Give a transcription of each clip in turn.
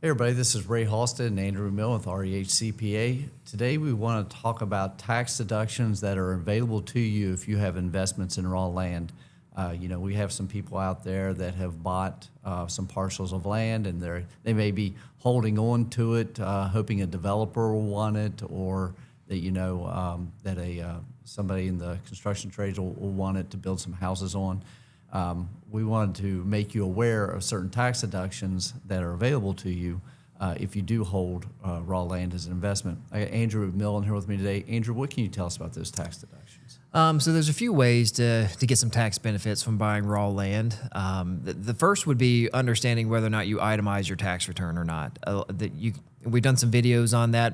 Hey everybody, this is Ray Halstead and Andrew McMillan with REH CPA. Today we want to talk about tax deductions that are available to you if you have investments in raw land. We have some people out there that have bought some parcels of land and they may be holding on to it, hoping a developer will want it, or that somebody in the construction trades will want it to build some houses on. We wanted to make you aware of certain tax deductions that are available to you if you do hold raw land as an investment. I got Andrew McMillan here with me today. Andrew, what can you tell us about those tax deductions? So there's a few ways to get some tax benefits from buying raw land. The first would be understanding whether or not you itemize your tax return or not. We've done some videos on that.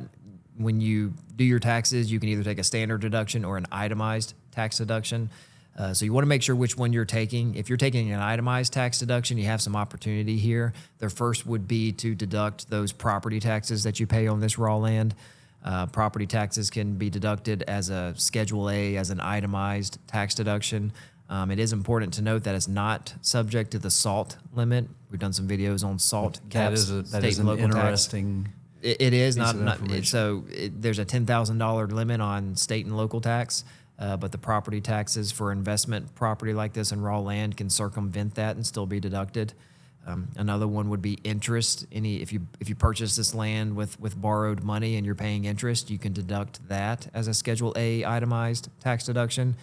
When you do your taxes, you can either take a standard deduction or an itemized tax deduction. So you want to make sure which one you're taking. If you're taking an itemized tax deduction, you have some opportunity here. The first would be to deduct those property taxes that you pay on this raw land. Property taxes can be deducted as a Schedule A, as an itemized tax deduction. It is important to note that it's not subject to the SALT limit. We've done some videos on SALT caps, That is an interesting. It is not so. There's a $10,000 limit on state and local tax. But the property taxes for investment property like this in raw land can circumvent that and still be deducted. Another one would be interest. If you purchase this land with borrowed money and you're paying interest, you can deduct that as a Schedule A itemized tax deduction.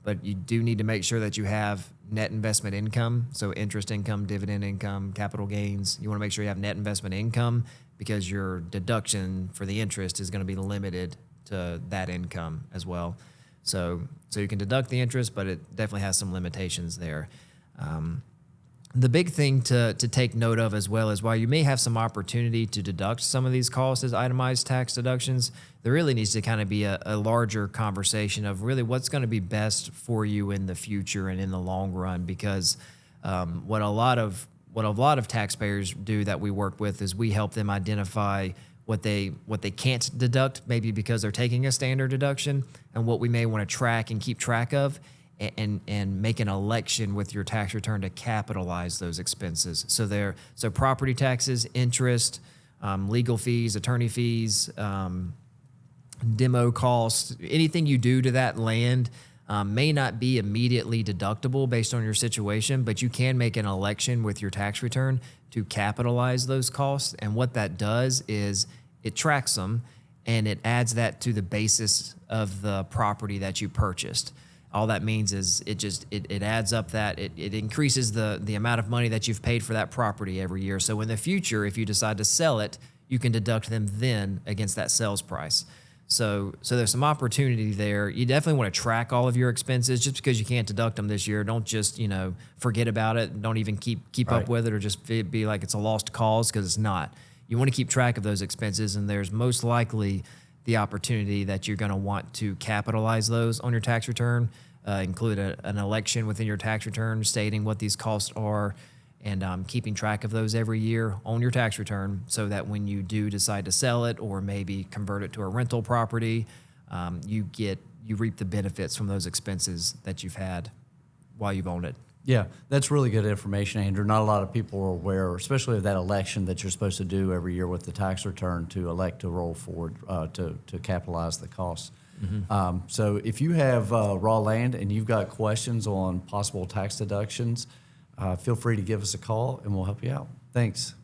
But you do need to make sure that you have net investment income, so interest income, dividend income, capital gains. You want to make sure you have net investment income because your deduction for the interest is going to be limited to that income as well. So you can deduct the interest, but it definitely has some limitations there. The big thing to take note of as well is while you may have some opportunity to deduct some of these costs as itemized tax deductions, there really needs to kind of be a larger conversation of really what's going to be best for you in the future and in the long run. Because what a lot of taxpayers do that we work with is we help them identify what they can't deduct, maybe because they're taking a standard deduction, and what we may want to track and keep track of, and make an election with your tax return to capitalize those expenses. So property taxes, interest, legal fees, attorney fees, demo costs, anything you do to that land may not be immediately deductible based on your situation, but you can make an election with your tax return to capitalize those costs. And what that does is it tracks them and it adds that to the basis of the property that you purchased. All that means is it adds up that it increases the amount of money that you've paid for that property every year. So in the future, if you decide to sell it, you can deduct them then against that sales price. So there's some opportunity there. You definitely want to track all of your expenses. Just because you can't deduct them this year, don't just forget about it. Don't even keep Right. up with it, or just be like it's a lost cause, because it's not. You want to keep track of those expenses, and there's most likely the opportunity that you're going to want to capitalize those on your tax return. Include an election within your tax return stating what these costs are, and keeping track of those every year on your tax return, so that when you do decide to sell it or maybe convert it to a rental property, you reap the benefits from those expenses that you've had while you've owned it. Yeah, that's really good information, Andrew. Not a lot of people are aware, especially of that election that you're supposed to do every year with the tax return to elect to roll forward to capitalize the costs. Mm-hmm. So if you have raw land and you've got questions on possible tax deductions, feel free to give us a call and we'll help you out. Thanks.